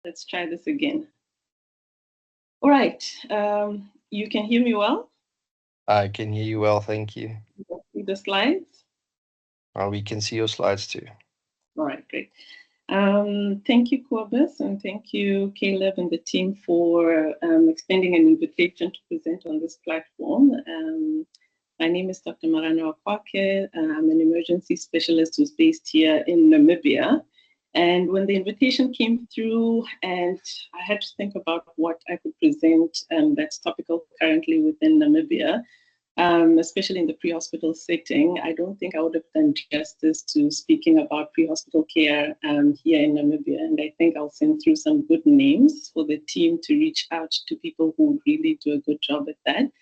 Let's try this again. All right. You can hear me well? I can hear you well, thank you. You can see the slides? We can see your slides too. All right, great. Thank you, Corbus, and thank you, Caleb and the team for extending an invitation to present on this platform. My name is Dr. Marano Akwake. I'm an emergency specialist who's based here in Namibia. And when the invitation came through and I had to think about what I could present that's topical currently within Namibia, especially in the pre-hospital setting, I don't think I would have done justice to speaking about pre-hospital care here in Namibia. And I think I'll send through some good names for the team to reach out to people who really do a good job at that.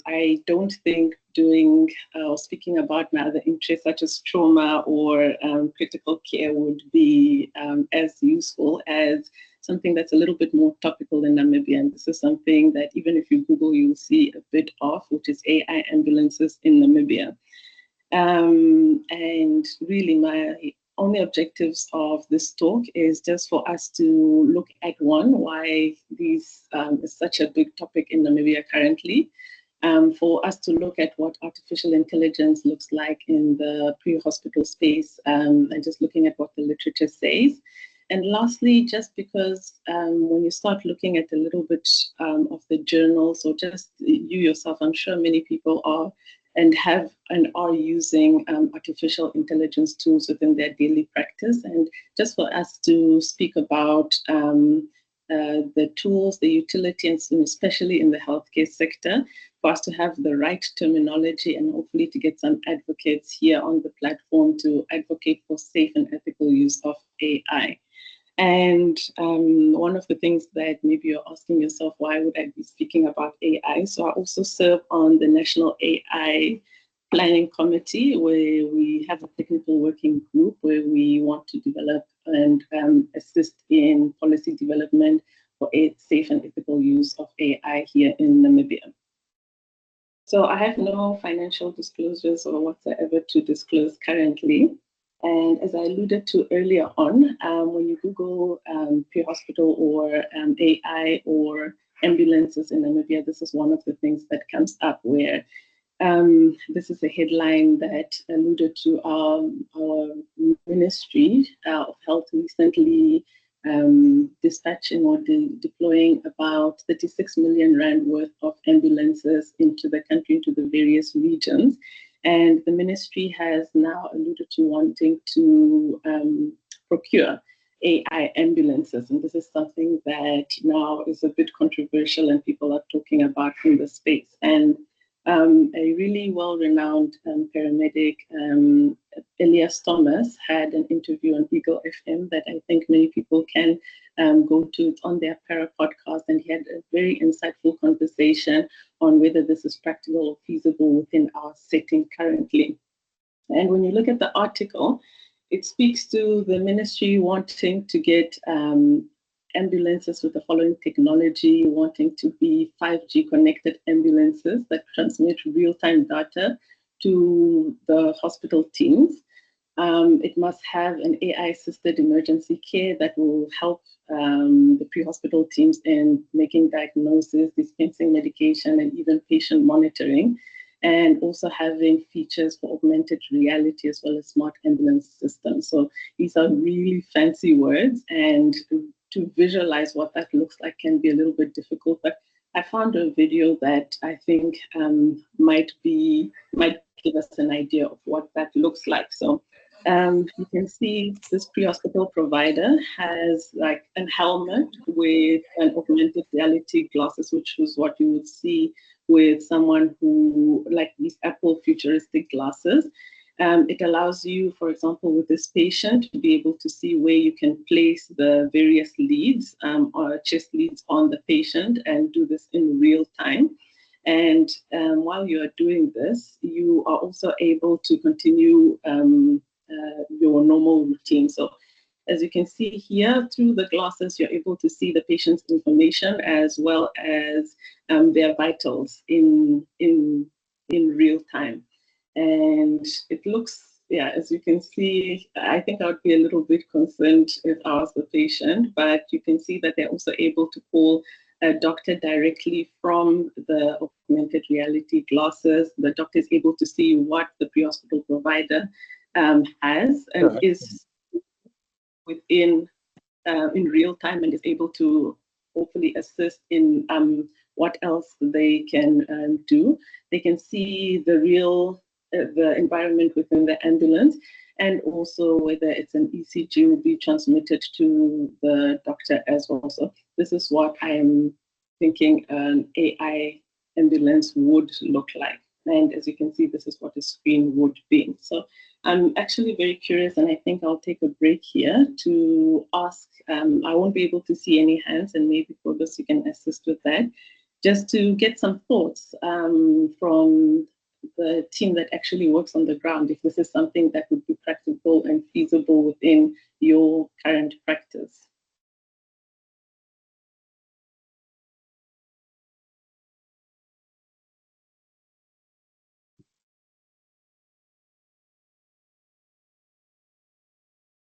I don't think doing or speaking about my other interests such as trauma or critical care would be as useful as something that's a little bit more topical in Namibia. And this is something that even if you Google, you'll see a bit of, which is AI ambulances in Namibia. And really my only objectives of this talk is just for us to look at why this is such a big topic in Namibia currently, for us to look at what artificial intelligence looks like in the pre-hospital space, and just looking at what the literature says. And lastly, just because when you start looking at a little bit of the journals, or just you yourself, I'm sure many people are and have and are using artificial intelligence tools within their daily practice. And just for us to speak about the tools, the utility, and especially in the healthcare sector, for us to have the right terminology and hopefully to get some advocates here on the platform to advocate for safe and ethical use of AI. And one of the things that maybe you're asking yourself, why would I be speaking about AI? So I also serve on the National AI Planning Committee, where we have a technical working group where we want to develop and assist in policy development for a safe and ethical use of AI here in Namibia. So I have no financial disclosures or whatsoever to disclose currently. And as I alluded to earlier on, when you Google pre-hospital or AI or ambulances in Namibia, this is one of the things that comes up where this is a headline that alluded to our Ministry of Health recently dispatching or deploying about 36 million rand worth of ambulances into the country, into the various regions. And the ministry has now alluded to wanting to procure AI ambulances. And this is something that now is a bit controversial and people are talking about in the space. And a really well-renowned paramedic, Elias Thomas, had an interview on Eagle FM that I think many people can go to. It's on their Para podcast, and he had a very insightful conversation on whether this is practical or feasible within our setting currently. And when you look at the article, it speaks to the ministry wanting to get ambulances with the following technology, wanting to be 5G connected ambulances that transmit real-time data to the hospital teams. It must have an AI-assisted emergency care that will help the pre-hospital teams in making diagnosis, dispensing medication, and even patient monitoring, and also having features for augmented reality as well as smart ambulance systems. So these are really fancy words, and to visualize what that looks like can be a little bit difficult, but I found a video that I think might give us an idea of what that looks like. So you can see this pre-hospital provider has like a helmet with an augmented reality glasses, which is what you would see with someone who, like these Apple futuristic glasses. It allows you, for example, with this patient, to be able to see where you can place the various leads or chest leads on the patient and do this in real time. And while you are doing this, you are also able to continue your normal routine. So as you can see here, through the glasses, you're able to see the patient's information as well as their vitals in real time. And it looks yeah, as you can see, I think I would be a little bit concerned if I was the patient, but you can see that they're also able to call a doctor directly from the augmented reality glasses. The doctor is able to see what the pre-hospital provider has and is within in real time and is able to hopefully assist in what else they can do. They can see the real the environment within the ambulance, and also whether it's an ECG will be transmitted to the doctor as well. So this is what I am thinking an AI ambulance would look like. And as you can see, this is what a screen would be. So I'm actually very curious, and I think I'll take a break here to ask. I won't be able to see any hands, and maybe for this you can assist with that, just to get some thoughts from the team that actually works on the ground, if this is something that would be practical and feasible within your current practice.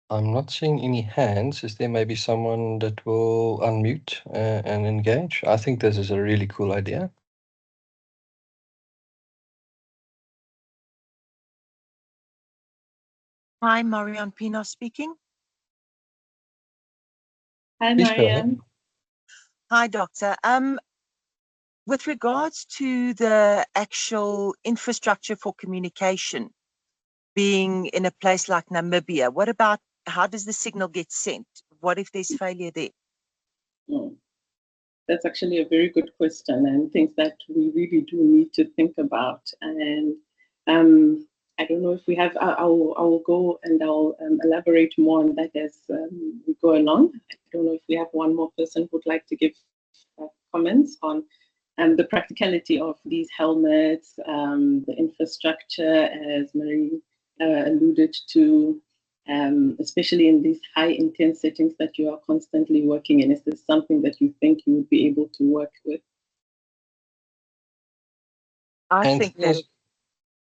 I'm not seeing any hands. Is there maybe someone that will unmute and engage? I think this is a really cool idea. Hi, Marianne Pino speaking. Hi, Please go ahead. Marianne. Hi, Doctor. With regards to the actual infrastructure for communication being in a place like Namibia, what about how does the signal get sent? What if there's failure there? That's actually a very good question, and things that we really do need to think about. And I don't know if we have, I will go and I'll elaborate more on that as we go along. I don't know if we have one more person who would like to give comments on the practicality of these helmets, the infrastructure, as Marie alluded to, especially in these high intense settings that you are constantly working in. Is this something that you think you would be able to work with? I think that.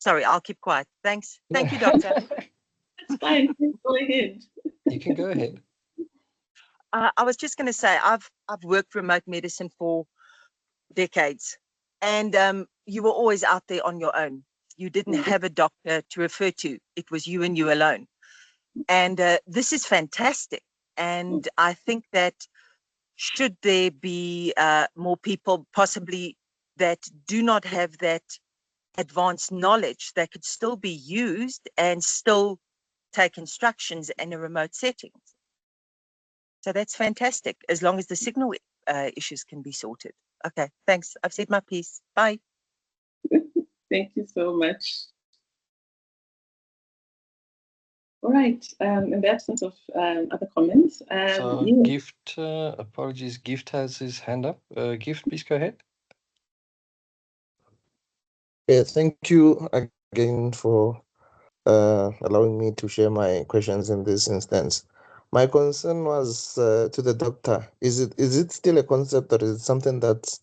Sorry, I'll keep quiet. Thanks. Thank you, Doctor. That's fine. Go ahead. You can go ahead. I was just going to say I've worked remote medicine for decades, and you were always out there on your own. You didn't have a doctor to refer to. It was you and you alone. And this is fantastic. And I think that should there be more people possibly that do not have that advanced knowledge that could still be used and still take instructions in a remote setting. So that's fantastic, as long as the signal issues can be sorted. Okay, thanks. I've said my piece. Bye. Thank you so much. All right, in the absence of other comments. So yeah. Gift, apologies, Gift has his hand up. Gift, please go ahead. Yeah, thank you again for allowing me to share my questions in this instance. My concern was to the doctor. Is it still a concept, or is it something that's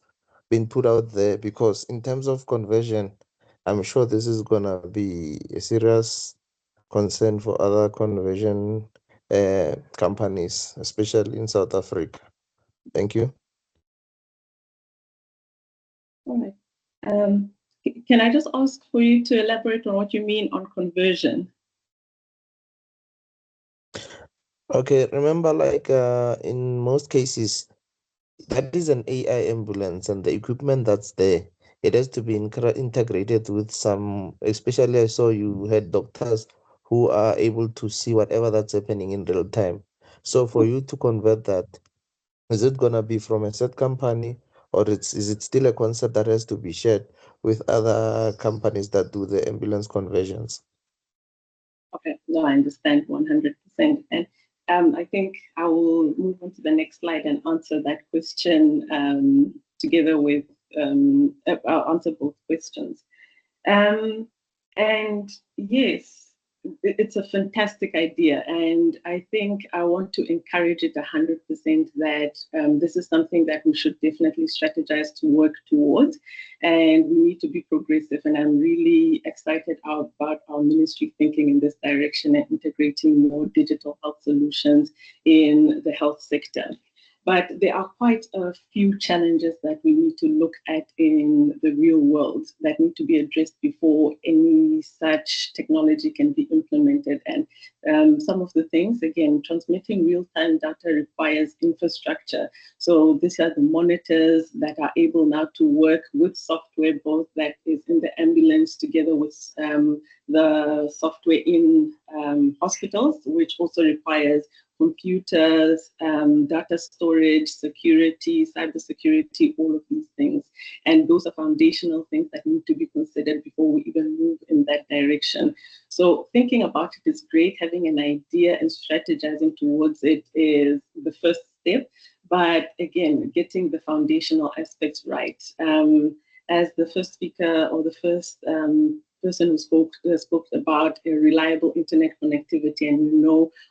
been put out there? Because in terms of conversion, I'm sure this is gonna be a serious concern for other conversion companies, especially in South Africa. Thank you. All right. Can I just ask for you to elaborate on what you mean on conversion? Okay, remember, like in most cases, that is an AI ambulance, and the equipment that's there, it has to be integrated with some, especially I saw you had doctors who are able to see whatever that's happening in real time. So for you to convert that, is it gonna be from a set company, or is it still a concept that has to be shared with other companies that do the ambulance conversions? Okay, no, I understand 100%. And I think I will move on to the next slide and answer that question together with, I'll answer both questions. And yes, it's a fantastic idea, and I think I want to encourage it 100% that this is something that we should definitely strategize to work towards, and we need to be progressive. And I'm really excited about our ministry thinking in this direction and integrating more digital health solutions in the health sector. But there are quite a few challenges that we need to look at in the real world that need to be addressed before any such technology can be implemented. And some of the things, again, transmitting real-time data requires infrastructure. So these are the monitors that are able now to work with software, both that is in the ambulance together with the software in hospitals, which also requires computers, data storage, security, cybersecurity, all of these things. And those are foundational things that need to be considered before we even move in that direction. So thinking about it is great. Having an idea and strategizing towards it is the first step. But again, getting the foundational aspects right. As the first speaker or the first person who spoke about a reliable internet connectivity, and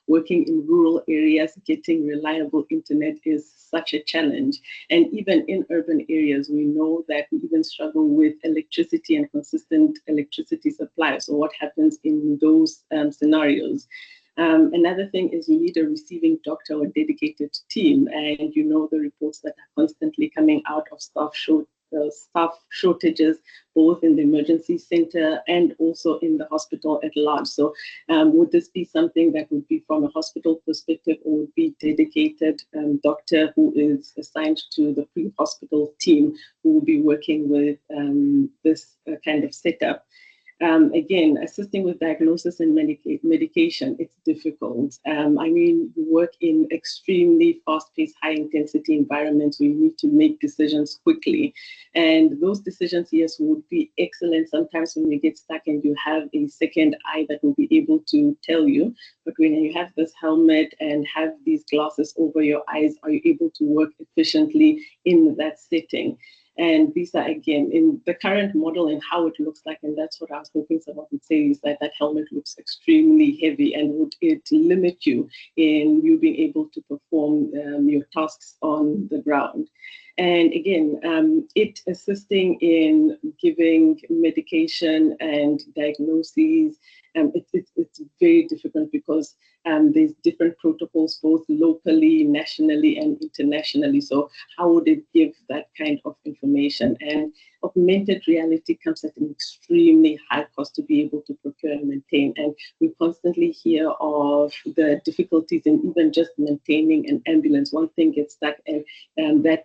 working in rural areas, getting reliable internet is such a challenge. And even in urban areas, we know that we even struggle with electricity and consistent electricity supply. So what happens in those scenarios? Another thing is we need a receiving doctor or dedicated team, and the reports that are constantly coming out of staff shortages, both in the emergency center and also in the hospital at large. So would this be something that would be from a hospital perspective, or would be dedicated doctor who is assigned to the pre-hospital team who will be working with this kind of setup? Again, assisting with diagnosis and medication, it's difficult. We work in extremely fast-paced, high-intensity environments where you need to make decisions quickly. And those decisions, yes, would be excellent sometimes when you get stuck and you have a second eye that will be able to tell you. But when you have this helmet and have these glasses over your eyes, are you able to work efficiently in that setting? And these are, again, in the current model and how it looks like, and that's what I was hoping someone would say, is that helmet looks extremely heavy, and would it limit you in you being able to perform your tasks on the ground? And again, it assisting in giving medication and diagnoses, it's very difficult because there's different protocols, both locally, nationally, and internationally. So how would it give that kind of information? And augmented reality comes at an extremely high cost to be able to procure and maintain. And we constantly hear of the difficulties in even just maintaining an ambulance. One thing gets stuck, and that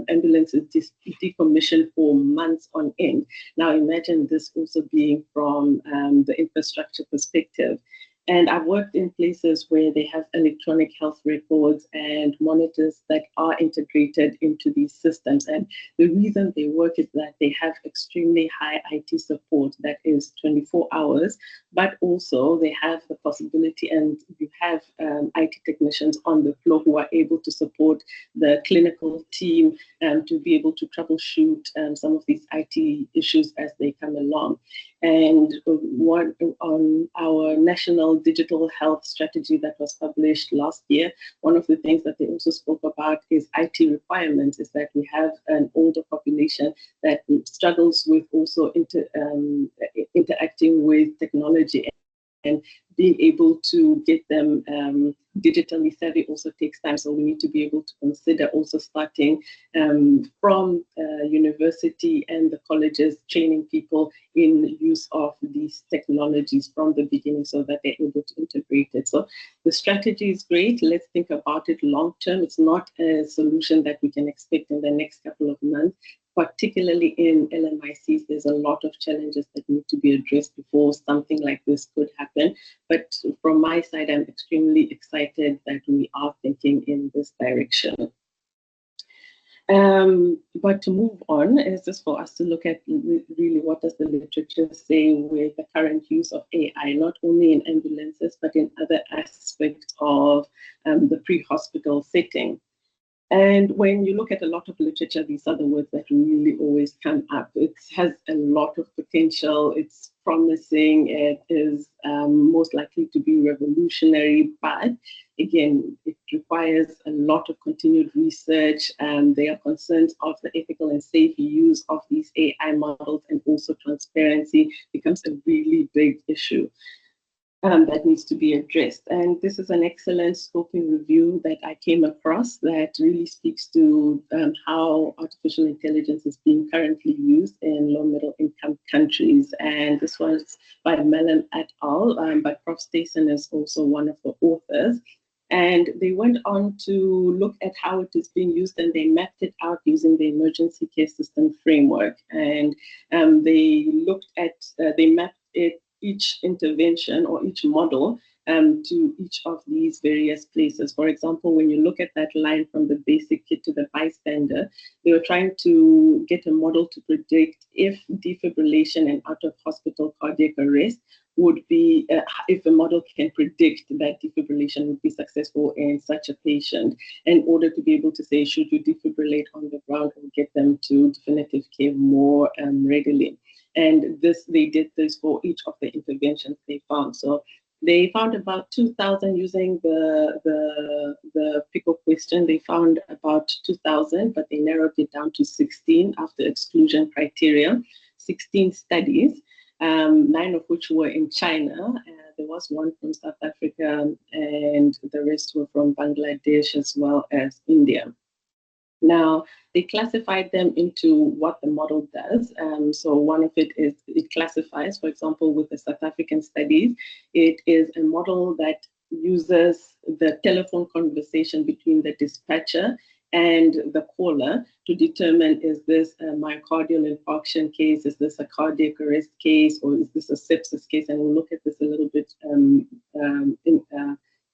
ambulance is decommissioned for months on end. Now imagine this also being from the infrastructure perspective. And I've worked in places where they have electronic health records and monitors that are integrated into these systems. And the reason they work is that they have extremely high IT support that is 24 hours, but also they have the possibility, and you have IT technicians on the floor who are able to support the clinical team to be able to troubleshoot some of these IT issues as they come along. And one on our national digital health strategy that was published last year, one of the things that they also spoke about is IT requirements, is that we have an older population that struggles with also interacting with technology, and being able to get them digitally savvy also takes time. So we need to be able to consider also starting from university and the colleges, training people in use of these technologies from the beginning so that they're able to integrate it. So the strategy is great. Let's think about it long term. It's not a solution that we can expect in the next couple of months. Particularly in LMICs, there's a lot of challenges that need to be addressed before something like this could happen. But from my side, I'm extremely excited that we are thinking in this direction. But to move on is just for us to look at really what does the literature say with the current use of AI, not only in ambulances, but in other aspects of the pre-hospital setting. And when you look at a lot of literature, these are the words that really always come up. It has a lot of potential. It's promising. It is most likely to be revolutionary, but again, it requires a lot of continued research. There are concerns of the ethical and safe use of these AI models, and also transparency becomes a really big issue. That needs to be addressed. And this is an excellent scoping review that I came across that really speaks to how artificial intelligence is being currently used in low middle income countries. And this was by Mellon et al., but Prof. Stayson is also one of the authors. And they went on to look at how it is being used, and they mapped it out using the emergency care system framework. And they looked at, they mapped it, each intervention or each model to each of these various places. For example, when you look at that line from the basic kit to the bystander, they were trying to get a model to predict if defibrillation and out of hospital cardiac arrest would be, if a model can predict that defibrillation would be successful in such a patient, in order to be able to say, should you defibrillate on the ground or get them to definitive care more readily. And they did this for each of the interventions they found. So they found about 2,000 using the PICO question. They found about 2,000, but they narrowed it down to 16 after exclusion criteria, 16 studies, 9 of which were in China. There was one from South Africa, and the rest were from Bangladesh as well as India. Now, they classified them into what the model does. So one of it is, it classifies, for example, with the South African studies, it is a model that uses the telephone conversation between the dispatcher and the caller to determine, is this a myocardial infarction case, is this a cardiac arrest case, or is this a sepsis case? And we'll look at this a little bit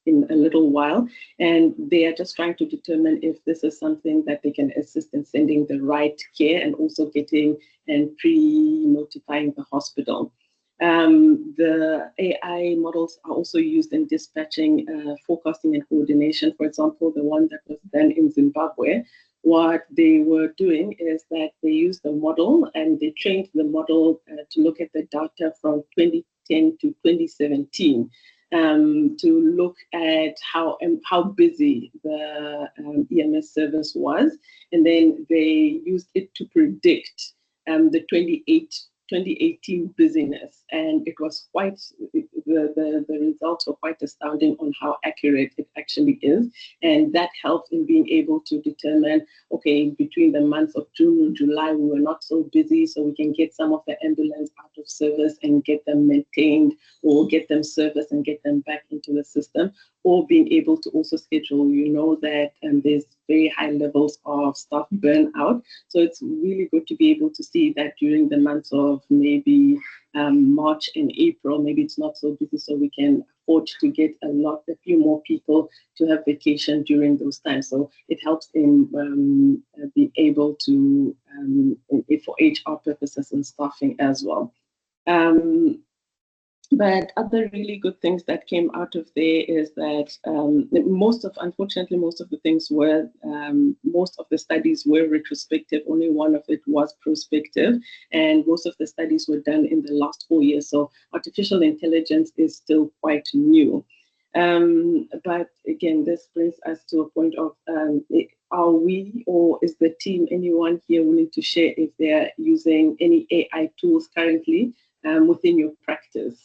in a little while. And they are just trying to determine if this is something that they can assist in sending the right care and also getting and pre-notifying the hospital. The AI models are also used in dispatching, forecasting and coordination. For example, the one that was done in Zimbabwe, what they were doing is that they used the model and they trained the model to look at the data from 2010 to 2017. To look at how busy the EMS service was, and then they used it to predict the 2018 busyness, and it was quite, the results were quite astounding on how accurate it actually is, and that helped in being able to determine, okay, between the months of June and July, we were not so busy, so we can get some of the ambulance out of service and get them maintained, or get them serviced and get them back into the system, or being able to also schedule, you know, that there's very high levels of staff burnout. So it's really good to be able to see that during the months of maybe March and April, maybe it's not so busy, so we can afford to get a few more people to have vacation during those times. So it helps in be able to, for HR purposes and staffing as well. But other really good things that came out of there is that unfortunately, most of the things were, most of the studies were retrospective. Only one of it was prospective, and most of the studies were done in the last 4 years. So artificial intelligence is still quite new. But again, this brings us to a point of, are we, or is the team, anyone here willing to share if they're using any AI tools currently within your practice?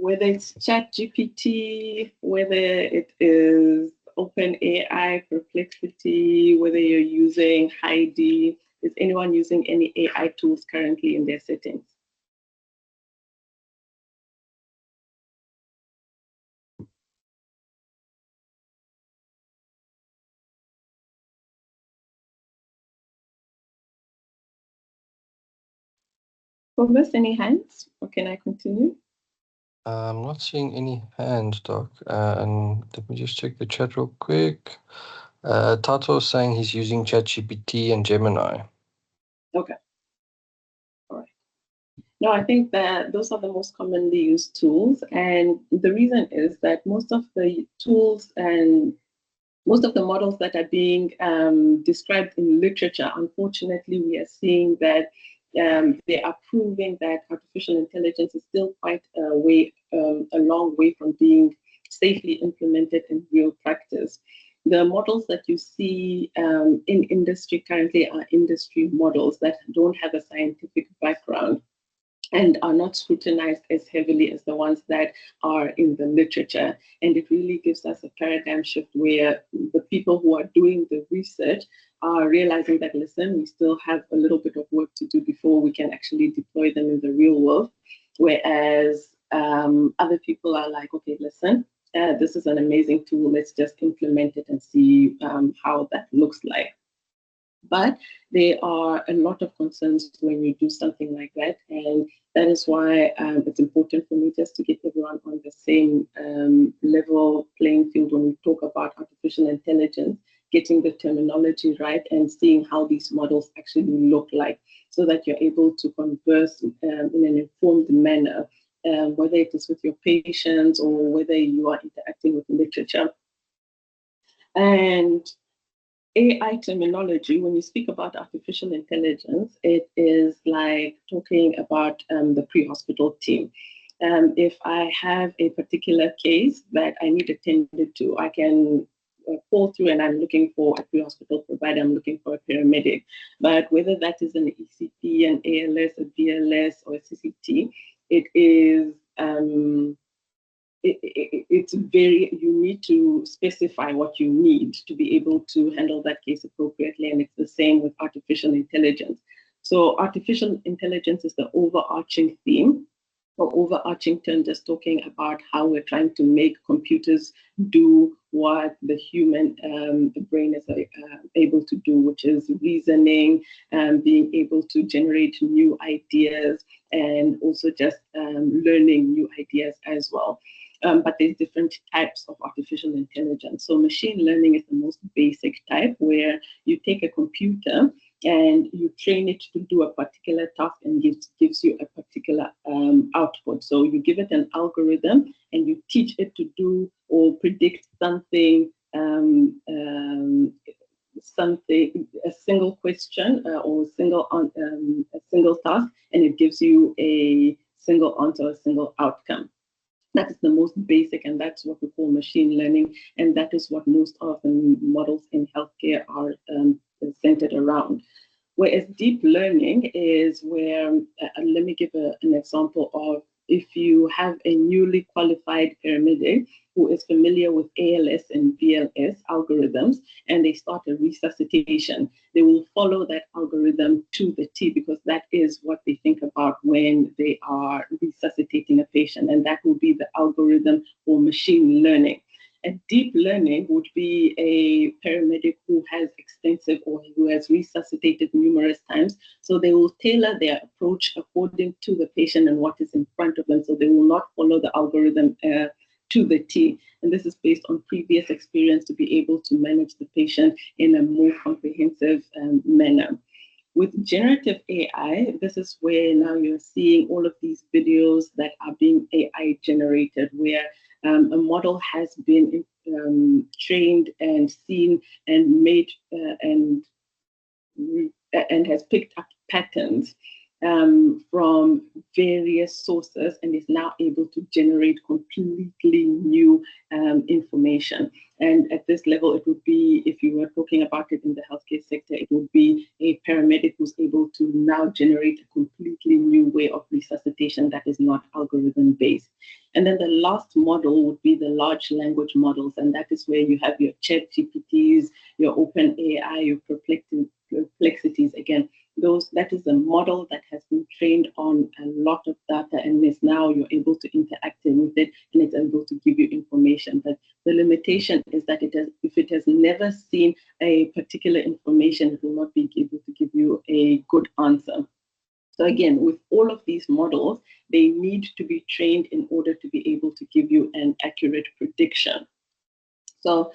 Whether it's ChatGPT, whether it is OpenAI, Perplexity, whether you're using Heidi, is anyone using any AI tools currently in their settings? Promise, any hands, or can I continue? I'm not seeing any hands, Doc. And let me just check the chat real quick. Tato is saying he's using ChatGPT and Gemini. Okay. All right. No, I think that those are the most commonly used tools. And the reason is that most of the tools and most of the models that are being described in literature, unfortunately, we are seeing that they are proving that artificial intelligence is still quite a long way from being safely implemented in real practice. The models that you see in industry currently are industry models that don't have a scientific background and are not scrutinized as heavily as the ones that are in the literature. And it really gives us a paradigm shift where the people who are doing the research are realizing that, listen, we still have a little bit of work to do before we can actually deploy them in the real world. Whereas other people are like, okay, listen, this is an amazing tool. Let's just implement it and see how that looks like. But there are a lot of concerns when you do something like that. And that is why it's important for me just to get everyone on the same level playing field when we talk about artificial intelligence, getting the terminology right and seeing how these models actually look like so that you're able to converse in an informed manner, whether it is with your patients or whether you are interacting with literature. And AI terminology, when you speak about artificial intelligence, it is like talking about the pre-hospital team. If I have a particular case that I need attended to, I can call through and I'm looking for a pre-hospital provider, I'm looking for a paramedic. But whether that is an ECP, an ALS, a BLS, or a CCT, it is it's very, you need to specify what you need to be able to handle that case appropriately. And it's the same with artificial intelligence. So artificial intelligence is the overarching theme or overarching term, just talking about how we're trying to make computers do what the human brain is able to do, which is reasoning, being able to generate new ideas, and also just learning new ideas as well. But there's different types of artificial intelligence. So machine learning is the most basic type, where you take a computer and you train it to do a particular task and gives you a particular output. So you give it an algorithm and you teach it to do or predict something, a single question or a single task, and it gives you a single answer, a single outcome. That is the most basic, and that's what we call machine learning, and that is what most of the models in healthcare are centered around. Whereas deep learning is where, let me give an example of, if you have a newly qualified paramedic who is familiar with ALS and BLS algorithms, and they start a resuscitation, they will follow that algorithm to the T, because that is what they think about when they are resuscitating a patient, and that will be the algorithm for machine learning. And deep learning would be a paramedic who has extensive or who has resuscitated numerous times. So they will tailor their approach according to the patient and what is in front of them. So they will not follow the algorithm to the T. And this is based on previous experience to be able to manage the patient in a more comprehensive manner. With generative AI, this is where now you're seeing all of these videos that are being AI generated, where a model has been trained and seen and made and has picked up patterns from various sources and is now able to generate completely new information. And at this level, it would be, if you were talking about it in the healthcare sector, it would be a paramedic who's able to now generate a completely new way of resuscitation that is not algorithm-based. And then the last model would be the large language models, and that is where you have your ChatGPTs, your OpenAI, your Perplexities. Again, that is a model that has been trained on a lot of data, and is now you're able to interact with it, and it's able to give you information. But the limitation is that if it has never seen a particular information, it will not be able to give you a good answer. So again, with all of these models, they need to be trained in order to be able to give you an accurate prediction. So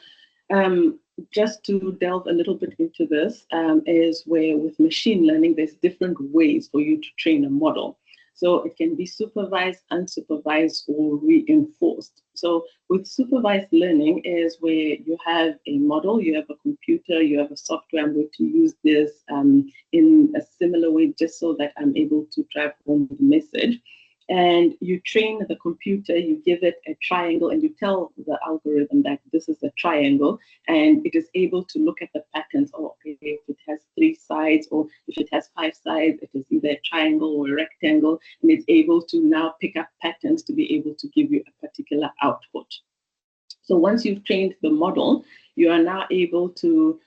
just to delve a little bit into this, is where with machine learning, there's different ways for you to train a model. So it can be supervised, unsupervised, or reinforced. So with supervised learning is where you have a model, you have a computer, you have a software. I'm going to use this in a similar way just so that I'm able to drive home the message. And you train the computer, you give it a triangle, and you tell the algorithm that this is a triangle, and it is able to look at the patterns. Oh, okay, if it has 3 sides, or if it has 5 sides, it is either a triangle or a rectangle, and it's able to now pick up patterns to be able to give you a particular output. So once you've trained the model, you are now able to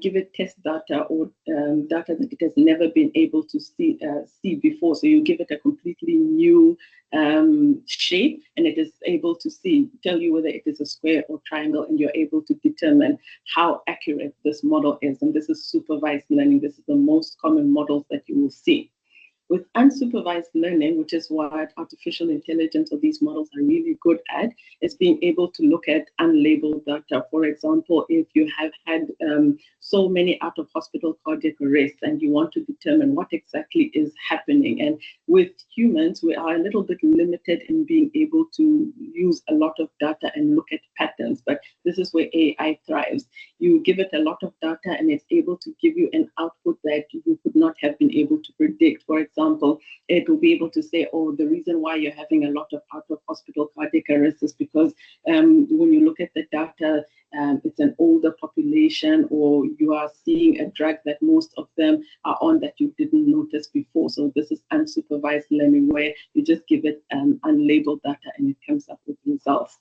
give it test data or data that it has never been able to see before. So you give it a completely new shape, and it is able to tell you whether it is a square or triangle, and you're able to determine how accurate this model is. And this is supervised learning. This is the most common models that you will see. With unsupervised learning, which is what artificial intelligence or these models are really good at, is being able to look at unlabeled data. For example, if you have had so many out-of-hospital cardiac arrests and you want to determine what exactly is happening. And with humans, we are a little bit limited in being able to use a lot of data and look at patterns, but this is where AI thrives. You give it a lot of data and it's able to give you an output that you could not have been able to predict. For example, it will be able to say, oh, the reason why you're having a lot of out-of-hospital cardiac arrests is because when you look at the data, it's an older population, or you are seeing a drug that most of them are on that you didn't notice before. So this is unsupervised learning, where you just give it unlabeled data and it comes up with results.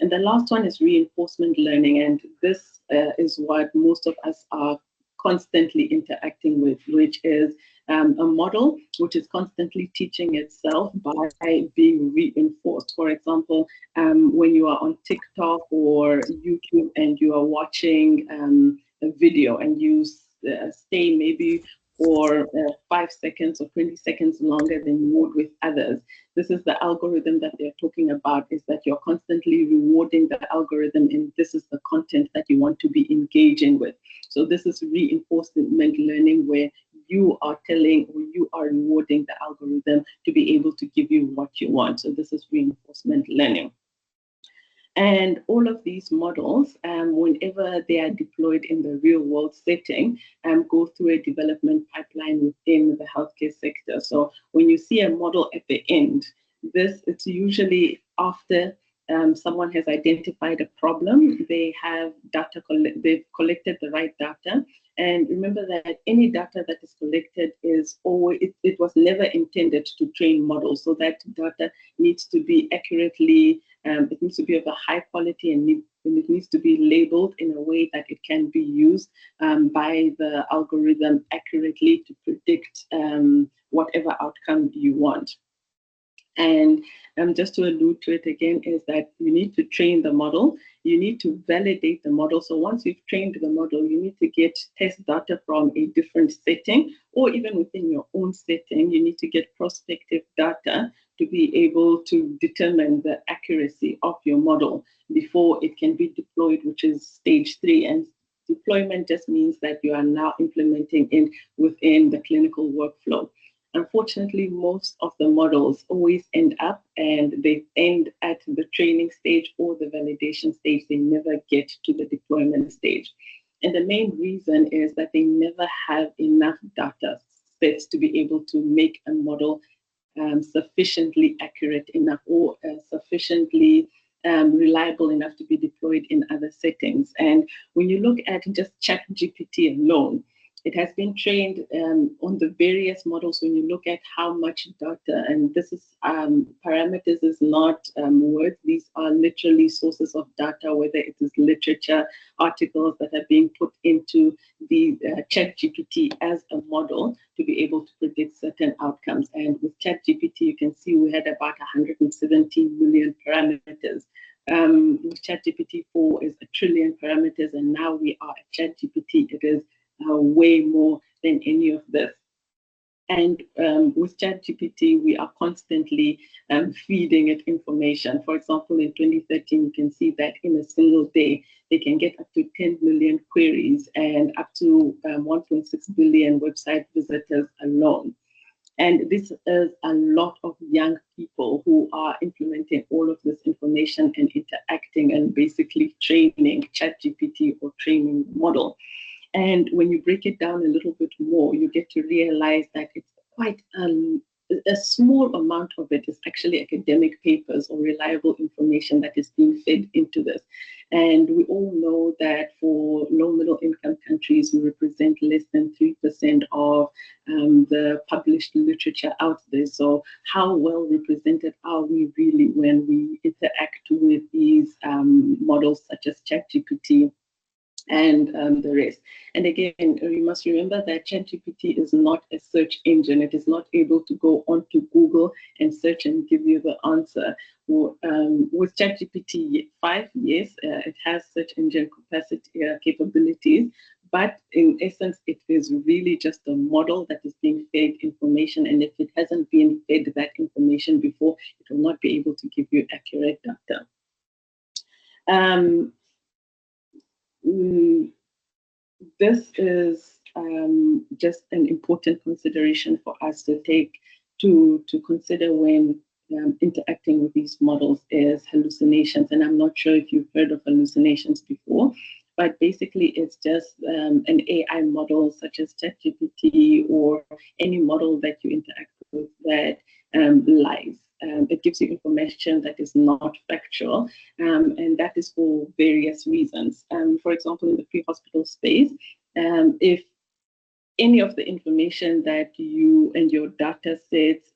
And the last one is reinforcement learning, and this is what most of us are constantly interacting with, which is a model which is constantly teaching itself by being reinforced. For example, when you are on TikTok or YouTube and you are watching a video and you stay maybe for 5 seconds or 20 seconds longer than you would with others. This is the algorithm that they're talking about, is that you're constantly rewarding the algorithm, and this is the content that you want to be engaging with. So this is reinforcement learning, where you are telling or you are rewarding the algorithm to be able to give you what you want. So this is reinforcement learning. And all of these models, whenever they are deployed in the real world setting, go through a development pipeline within the healthcare sector. So when you see a model at the end, it's usually after someone has identified a problem, they have data, they've collected the right data. And remember that any data that is collected is always, it was never intended to train models. So that data needs to be accurately, it needs to be of a high quality, and it needs to be labeled in a way that it can be used by the algorithm accurately to predict whatever outcome you want. And just to allude to it again, is that you need to train the model, you need to validate the model. So once you've trained the model, you need to get test data from a different setting, or even within your own setting, you need to get prospective data to be able to determine the accuracy of your model before it can be deployed, which is stage 3. And deployment just means that you are now implementing it within the clinical workflow. Unfortunately, most of the models always end up, and they end at the training stage or the validation stage. They never get to the deployment stage. And the main reason is that they never have enough data sets to be able to make a model sufficiently accurate enough, or sufficiently reliable enough to be deployed in other settings. And when you look at just ChatGPT alone, it has been trained on the various models. When you look at how much data, and this is parameters is not words, these are literally sources of data, whether it is literature, articles that are being put into the ChatGPT as a model to be able to predict certain outcomes. And with ChatGPT, you can see we had about 170 million parameters. With ChatGPT 4 is 1 trillion parameters, and now we are at ChatGPT. It is way more than any of this. And with ChatGPT, we are constantly feeding it information. For example, in 2013, you can see that in a single day, they can get up to 10 million queries and up to 1.6 billion website visitors alone. And this is a lot of young people who are implementing all of this information and interacting and basically training ChatGPT or training model. And when you break it down a little bit more, you get to realize that it's quite a small amount of it is actually academic papers or reliable information that is being fed into this. And we all know that for low middle income countries, we represent less than 3% of the published literature out there. So how well represented are we really when we interact with these models such as ChatGPT and the rest? And again, you must remember that ChatGPT is not a search engine. It is not able to go onto Google and search and give you the answer. With ChatGPT 5, yes, it has search engine capacity capabilities, but in essence, it is really just a model that is being fed information. And if it hasn't been fed that information before, it will not be able to give you accurate data. This is just an important consideration for us to take to consider when interacting with these models is hallucinations. And I'm not sure if you've heard of hallucinations before, but basically it's just an AI model such as ChatGPT or any model that you interact with that lies. It gives you information that is not factual, and that is for various reasons. For example, in the pre-hospital space, if any of the information that you and your data sets,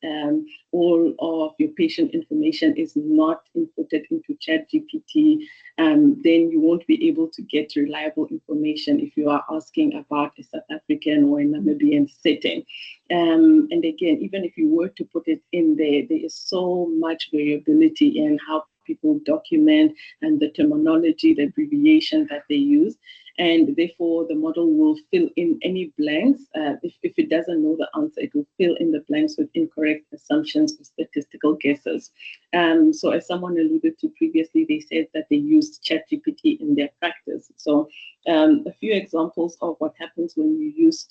all of your patient information is not inputted into ChatGPT, then you won't be able to get reliable information if you are asking about a South African or a Namibian setting. And again, even if you were to put it in there, there is so much variability in how people document and the terminology, the abbreviation that they use. And therefore, the model will fill in any blanks. If it doesn't know the answer, it will fill in the blanks with incorrect assumptions or statistical guesses. So as someone alluded to previously, they said that they used ChatGPT in their practice. So a few examples of what happens when you use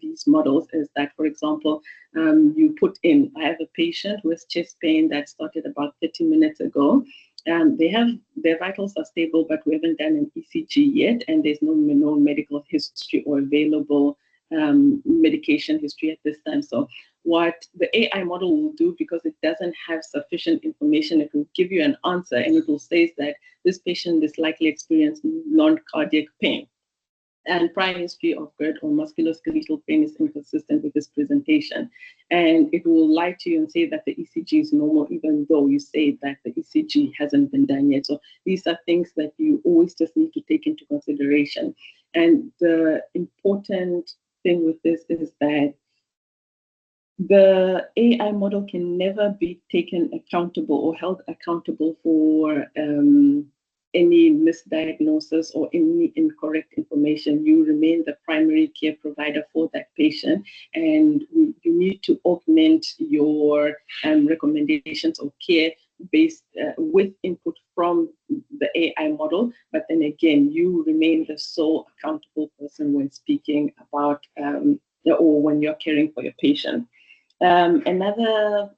these models is that, for example, you put in, I have a patient with chest pain that started about 30 minutes ago. Their vitals are stable, but we haven't done an ECG yet, and there's no known medical history or available medication history at this time. So what the AI model will do, because it doesn't have sufficient information, it will give you an answer, and it will say that this patient is likely experiencing non-cardiac pain, and prior history of GERD or musculoskeletal pain is inconsistent with this presentation. And it will lie to you and say that the ECG is normal, even though you say that the ECG hasn't been done yet. So these are things that you always just need to take into consideration. And the important thing with this is that the AI model can never be taken accountable or held accountable for any misdiagnosis or any incorrect information. You remain the primary care provider for that patient, and you need to augment your recommendations or care based with input from the AI model. But then again, you remain the sole accountable person when speaking about or when you're caring for your patient. Another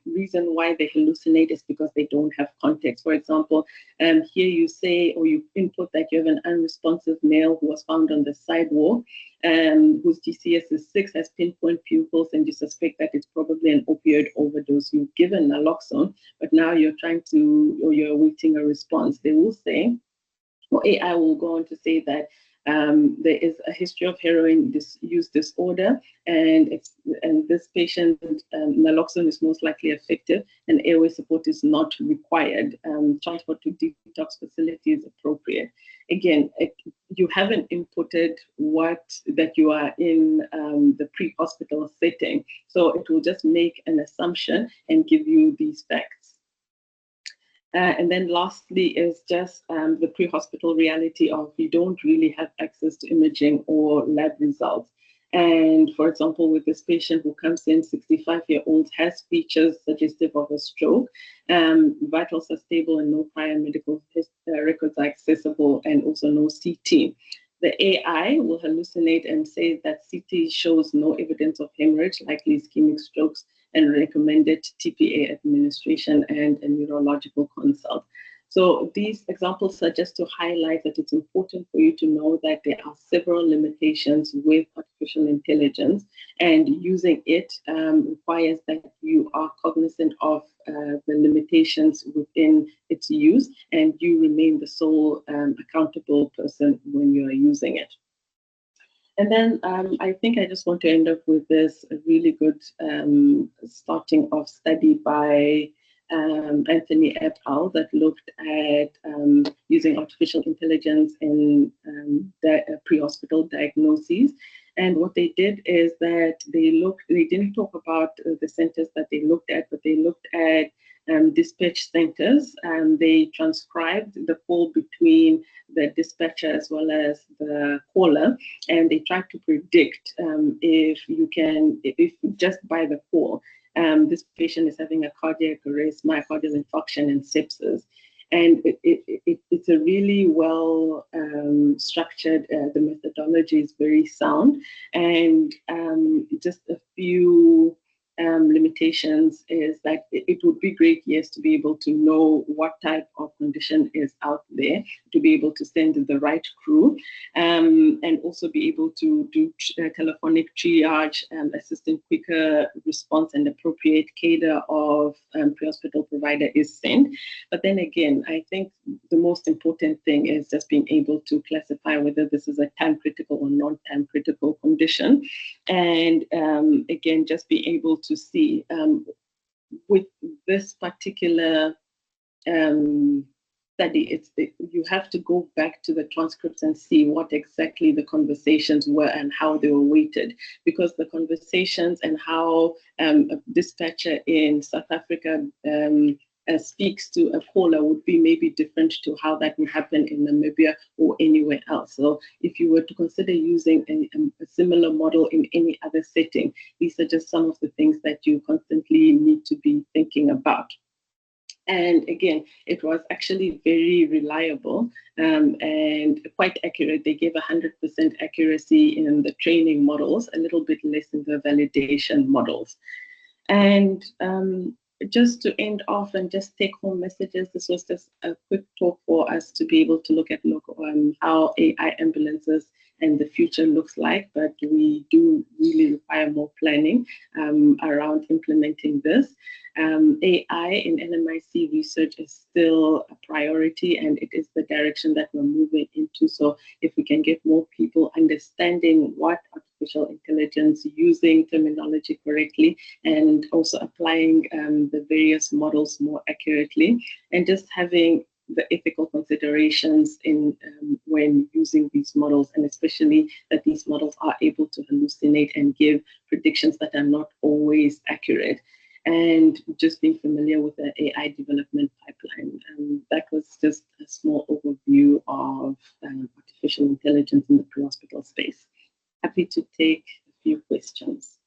reason why they hallucinate is because they don't have context. For example, here you say, or you input that you have an unresponsive male who was found on the sidewalk, whose GCS is 6, has pinpoint pupils, and you suspect that it's probably an opioid overdose. You've given naloxone, but now you're trying to, or you're awaiting a response. They will say, or AI will go on to say that there is a history of heroin use disorder, and this patient, naloxone is most likely effective, and airway support is not required. Transport to detox facility is appropriate. Again, you haven't inputted that you are in the pre-hospital setting, so it will just make an assumption and give you these facts. And then lastly is just the pre-hospital reality of you don't really have access to imaging or lab results. And for example, with this patient who comes in, 65-year-old, has features suggestive of a stroke, vitals are stable and no prior medical records are accessible, and also no CT. The AI will hallucinate and say that CT shows no evidence of hemorrhage, likely ischemic strokes, and recommended TPA administration and a neurological consult. So these examples are just to highlight that it's important for you to know that there are several limitations with artificial intelligence, and using it requires that you are cognizant of the limitations within its use, and you remain the sole accountable person when you are using it. And then I think I just want to end up with this really good starting off study by Anthony et al. That looked at using artificial intelligence in pre-hospital diagnoses. And what they did is that they didn't talk about the centers that they looked at, but they looked at dispatch centers, and they transcribed the call between the dispatcher as well as the caller, and they tried to predict if just by the call, this patient is having a cardiac arrest, myocardial infarction, and sepsis. And it's a really well structured, the methodology is very sound, and just a few limitations is that it would be great, yes, to be able to know what type of condition is out there, to be able to send the right crew, and also be able to do telephonic triage, assisting quicker response and appropriate cadre of pre-hospital provider is sent. But then again, I think the most important thing is just being able to classify whether this is a time critical or non-time critical condition. And again, just be able to see with this particular study, you have to go back to the transcripts and see what exactly the conversations were and how they were weighted, because the conversations and how a dispatcher in South Africa speaks to a caller would be maybe different to how that would happen in Namibia or anywhere else. So if you were to consider using a similar model in any other setting, these are just some of the things that you constantly need to be thinking about. And again, it was actually very reliable and quite accurate. They gave 100% accuracy in the training models, a little bit less in the validation models. And just to end off and just take home messages, this was just a quick talk for us to be able to look at how AI ambulances and the future looks like, but we do really require more planning around implementing this. AI in NMIC research is still a priority, and it is the direction that we're moving into. So if we can get more people understanding what artificial intelligence, using terminology correctly, and also applying the various models more accurately, and just having the ethical considerations in when using these models, and especially that these models are able to hallucinate and give predictions that are not always accurate, and just being familiar with the AI development pipeline. That was just a small overview of artificial intelligence in the pre-hospital space. Happy to take a few questions.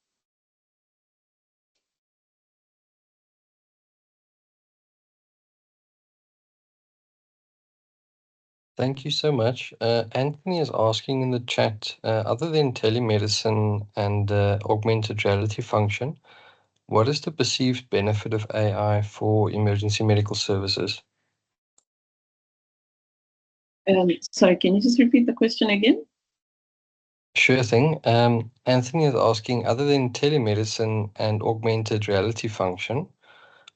Thank you so much. Anthony is asking in the chat, other than telemedicine and augmented reality function, what is the perceived benefit of AI for emergency medical services? Sorry, can you just repeat the question again? Sure thing. Anthony is asking, other than telemedicine and augmented reality function,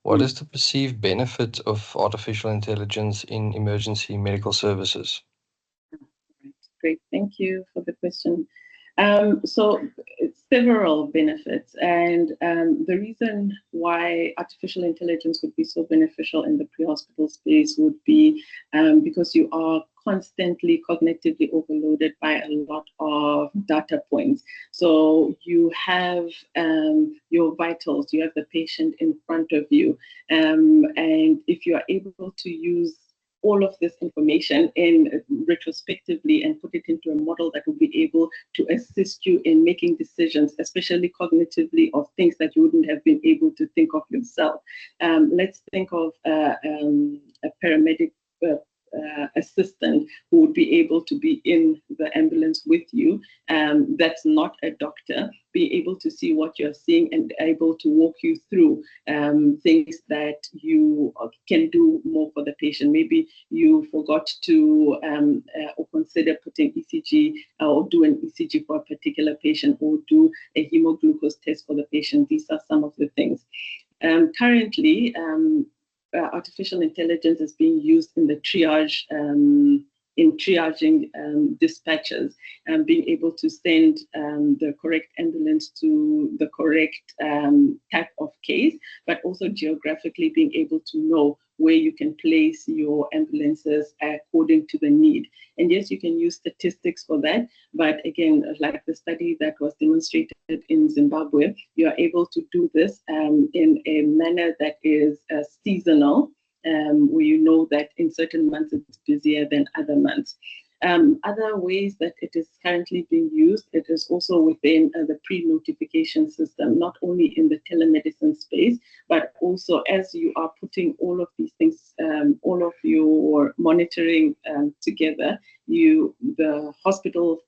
what is the perceived benefit of artificial intelligence in emergency medical services? Great, thank you for the question. So several benefits, and the reason why artificial intelligence would be so beneficial in the pre-hospital space would be because you are constantly cognitively overloaded by a lot of data points. So you have your vitals, you have the patient in front of you, and if you are able to use all of this information in retrospectively and put it into a model that will be able to assist you in making decisions, especially cognitively, of things that you wouldn't have been able to think of yourself. Let's think of a paramedic assistant who would be able to be in the ambulance with you, that's not a doctor, be able to see what you're seeing and able to walk you through things that you can do more for the patient. Maybe you forgot to or consider putting ECG or do an ECG for a particular patient, or do a hemoglobin test for the patient. These are some of the things. Currently, artificial intelligence is being used in the triage, in triaging dispatches, and being able to send the correct ambulance to the correct type of case, but also geographically being able to know where you can place your ambulances according to the need. And yes, you can use statistics for that, but again, like the study that was demonstrated in Zimbabwe, you are able to do this in a manner that is seasonal, where you know that in certain months it's busier than other months. Other ways that it is currently being used, it is also within the pre-notification system, not only in the telemedicine space, but also as you are putting all of these things, all of your monitoring together, the hospital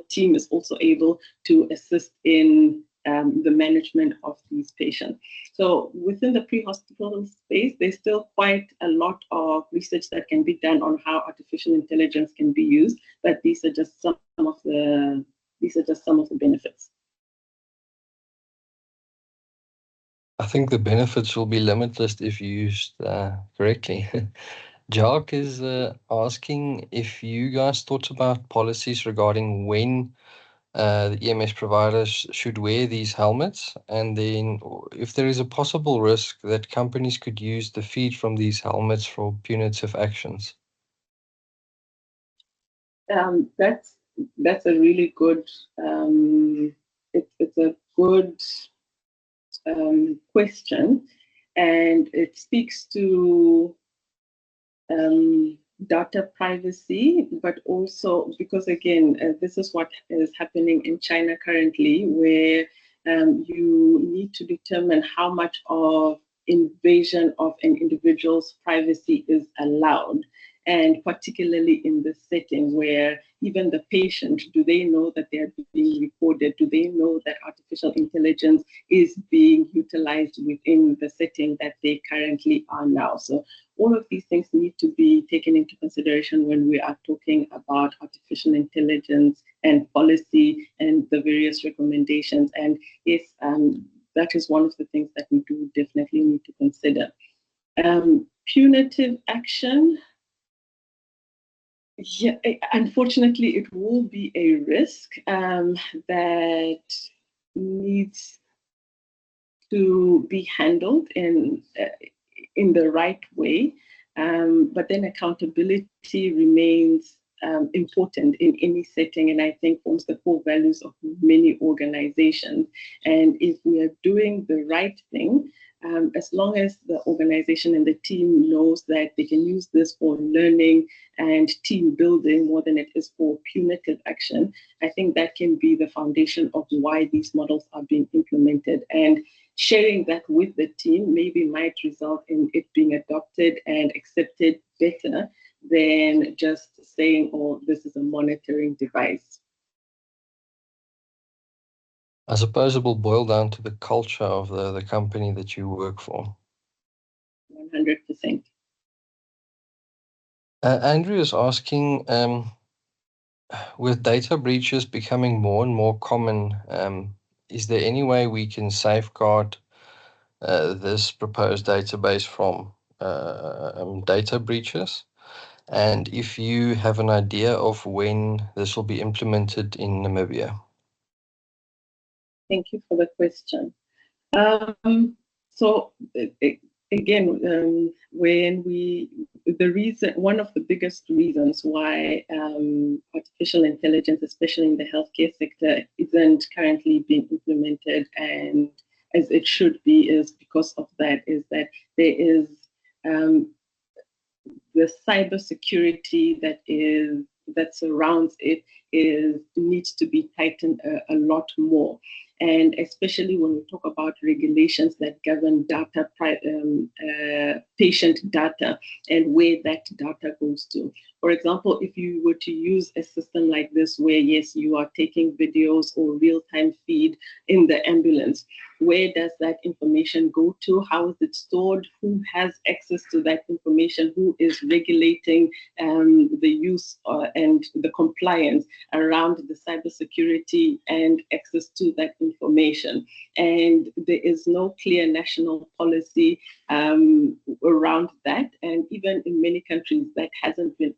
team is also able to assist in the management of these patients. So within the pre-hospital space, there's still quite a lot of research that can be done on how artificial intelligence can be used, but these are just some of the benefits. I think the benefits will be limitless if used correctly. Jacques is asking if you guys thought about policies regarding when the EMS providers should wear these helmets, and then if there is a possible risk that companies could use the feed from these helmets for punitive actions. That's a really good, it's a good question, and it speaks to data privacy, but also because again, this is what is happening in China currently, where you need to determine how much of invasion of an individual's privacy is allowed. And particularly in the setting where even the patient, do they know that they're being recorded? Do they know that artificial intelligence is being utilized within the setting that they currently are now? So all of these things need to be taken into consideration when we are talking about artificial intelligence and policy and the various recommendations. And yes, that is one of the things that we do definitely need to consider. Punitive action. Yeah, unfortunately, it will be a risk that needs to be handled in the right way. But then accountability remains important in any setting, and I think forms the core values of many organizations. And if we are doing the right thing, as long as the organization and the team knows that they can use this for learning and team building more than it is for punitive action, I think that can be the foundation of why these models are being implemented. And sharing that with the team maybe might result in it being adopted and accepted better than just saying, oh, this is a monitoring device. I suppose it will boil down to the culture of the company that you work for. 100%. Andrew is asking, with data breaches becoming more and more common, is there any way we can safeguard this proposed database from data breaches? And if you have an idea of when this will be implemented in Namibia? Thank you for the question. So again, one of the biggest reasons why artificial intelligence, especially in the healthcare sector, isn't currently being implemented and as it should be, is because of that, is that there is the cybersecurity that surrounds it needs to be tightened a lot more. And especially when we talk about regulations that govern data, patient data, and where that data goes to. For example, if you were to use a system like this, where yes, you are taking videos or real-time feed in the ambulance, where does that information go to? How is it stored? Who has access to that information? Who is regulating the use and the compliance around the cybersecurity and access to that information? And there is no clear national policy around that. And even in many countries, that hasn't been,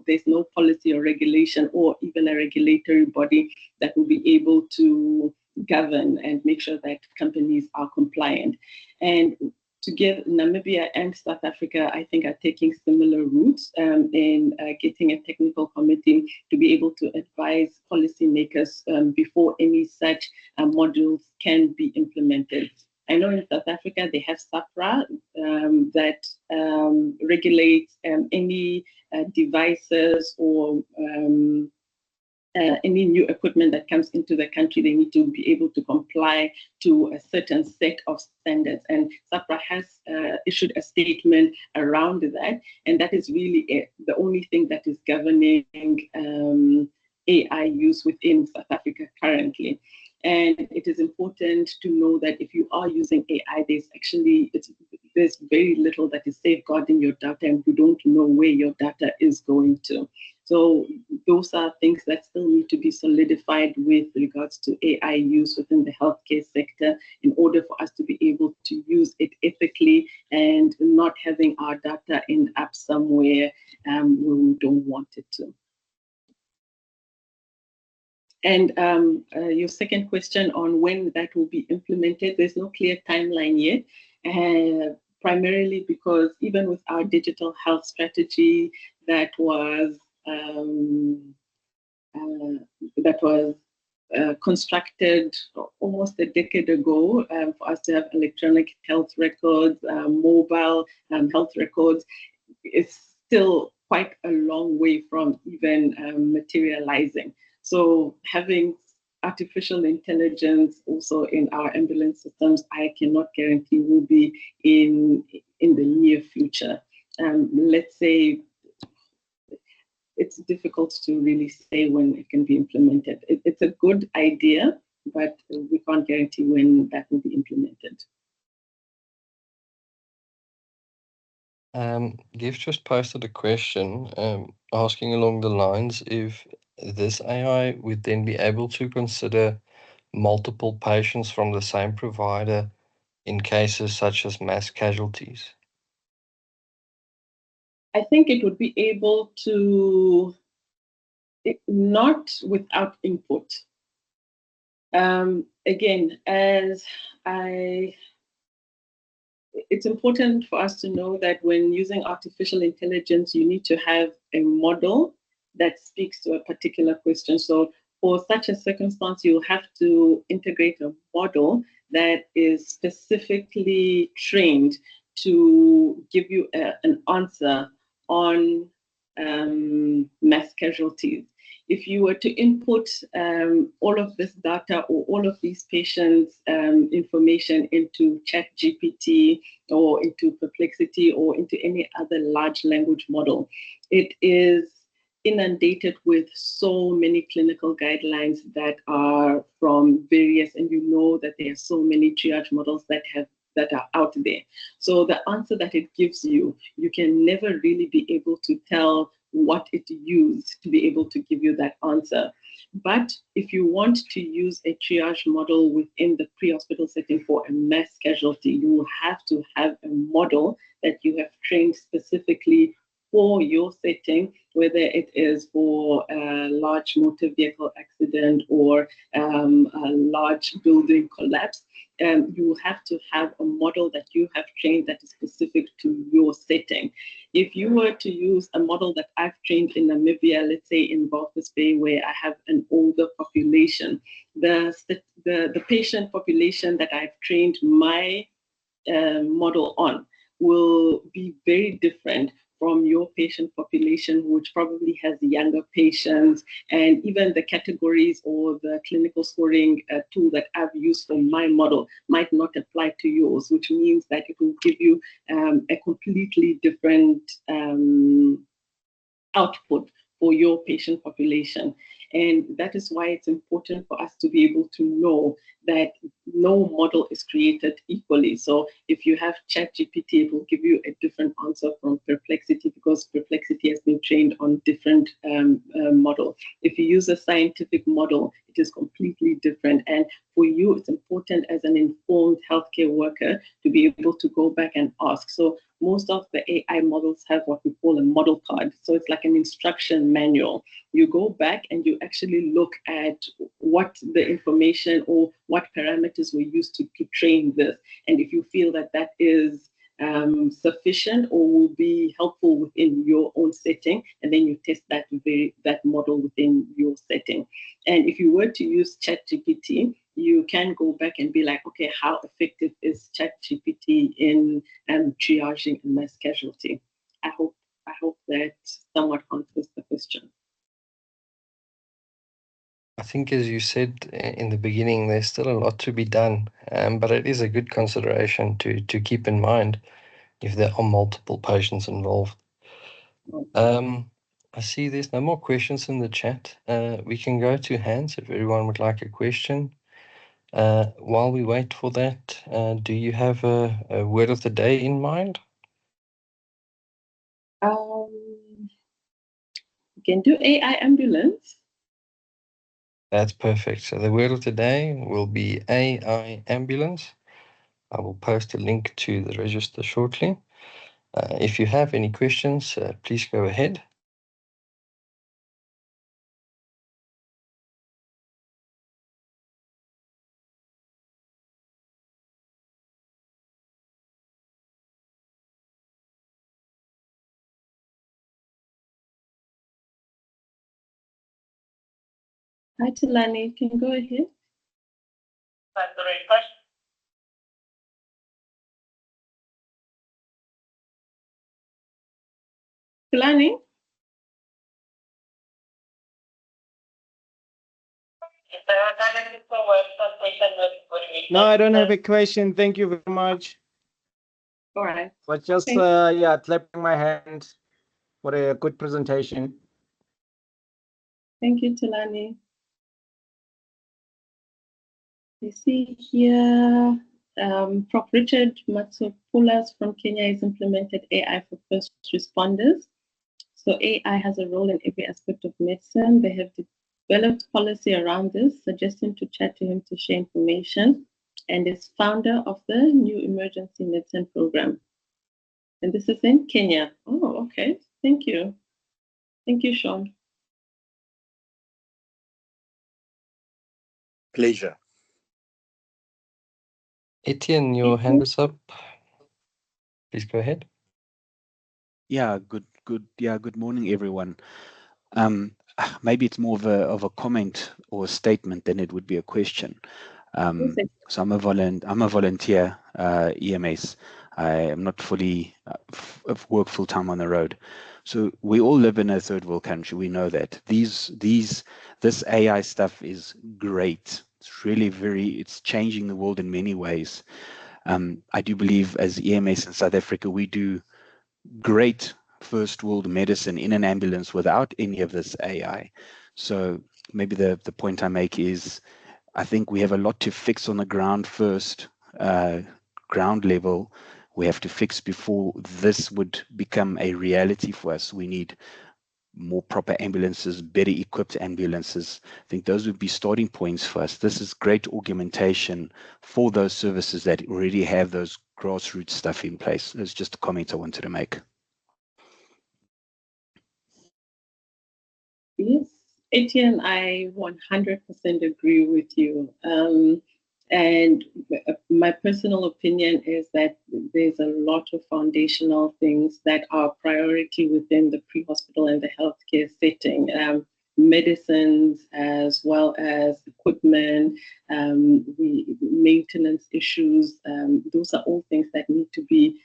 there's no policy or regulation or even a regulatory body that will be able to govern and make sure that companies are compliant. And together, Namibia and South Africa, I think, are taking similar routes in getting a technical committee to be able to advise policymakers before any such modules can be implemented. I know in South Africa, they have SAHPRA that regulates any devices or any new equipment that comes into the country. They need to be able to comply to a certain set of standards. And SAHPRA has issued a statement around that. And that is really the only thing that is governing AI use within South Africa currently. And it is important to know that if you are using AI, there's very little that is safeguarding your data, and you don't know where your data is going to. So those are things that still need to be solidified with regards to AI use within the healthcare sector in order for us to be able to use it ethically and not having our data end up somewhere where we don't want it to. And your second question on when that will be implemented, there's no clear timeline yet, primarily because even with our digital health strategy that was constructed almost a decade ago for us to have electronic health records, mobile health records, it's still quite a long way from even materializing. So having artificial intelligence also in our ambulance systems, I cannot guarantee will be in the near future. Let's say it's difficult to really say when it can be implemented. It's a good idea, but we can't guarantee when that will be implemented. Gift just posted a question asking along the lines if this AI would then be able to consider multiple patients from the same provider in cases such as mass casualties. I think it would be able to, not without input. Again, it's important for us to know that when using artificial intelligence, you need to have a model that speaks to a particular question. So for such a circumstance, you'll have to integrate a model that is specifically trained to give you an answer on mass casualties. If you were to input all of this data or all of these patients' information into ChatGPT or into Perplexity or into any other large language model, it is inundated with so many clinical guidelines that are from various, and you know that there are so many triage models that are out there. So the answer that it gives you, you can never really be able to tell what it used to be able to give you that answer. But if you want to use a triage model within the pre-hospital setting for a mass casualty, you will have to have a model that you have trained specifically for your setting, whether it is for a large motor vehicle accident or a large building collapse. You will have to have a model that you have trained that is specific to your setting. If you were to use a model that I've trained in Namibia, let's say in Walvis Bay, where I have an older population, the patient population that I've trained my model on will be very different from your patient population, which probably has younger patients, and even the categories or the clinical scoring tool that I've used for my model might not apply to yours, which means that it will give you a completely different output for your patient population. And that is why it's important for us to be able to know that no model is created equally. So if you have ChatGPT, it will give you a different answer from Perplexity, because Perplexity has been trained on different model. If you use a scientific model, it is completely different. And for you, it's important as an informed healthcare worker to be able to go back and ask. So most of the AI models have what we call a model card. So it's like an instruction manual. You go back and you actually look at what the information or what parameters were used to train this. And if you feel that that is sufficient or will be helpful within your own setting, and then you test that model within your setting. And if you were to use ChatGPT, you can go back and be like, okay, how effective is ChatGPT in triaging a mass casualty? I hope that somewhat answers the question. I think, as you said in the beginning, there's still a lot to be done, but it is a good consideration to keep in mind if there are multiple patients involved. I see there's no more questions in the chat. We can go to hands if everyone would like a question. While we wait for that, do you have a word of the day in mind? You can do AI ambulance. That's perfect. So the word of the day will be AI ambulance. I will post a link to the register shortly. If you have any questions, please go ahead. Hi, Tulani, you can go ahead. That's the right question. Tulani? No, I don't have a question. Thank you very much. All right. But just yeah, clapping my hands for a good presentation. Thank you, Tulani. You see here, Prof. Richard Matsopoulas from Kenya has implemented AI for first responders. So AI has a role in every aspect of medicine. They have developed policy around this, suggesting to chat to him to share information, and is founder of the New Emergency Medicine Program. And this is in Kenya. Oh, okay. Thank you. Thank you, Sean. Pleasure. Etienne, your hand is up. Please go ahead. Yeah, good morning, everyone. Maybe it's more of a comment or a statement than it would be a question. So I'm a volunteer EMS. I am not fully work full time on the road. So we all live in a third world country. We know that this AI stuff is great. It's really it's changing the world in many ways. I do believe as EMS in South Africa, we do great first world medicine in an ambulance without any of this AI. So maybe the point I make is I think we have a lot to fix on the ground first, ground level. We have to fix before this would become a reality for us. We need more proper ambulances, better equipped ambulances. I think those would be starting points for us. This is great augmentation for those services that already have those grassroots stuff in place. That's just a comment I wanted to make. Yes, Etienne, I 100% agree with you. And my personal opinion is that there's a lot of foundational things that are priority within the pre-hospital and the healthcare setting. Medicines as well as equipment, maintenance issues. Those are all things that need to be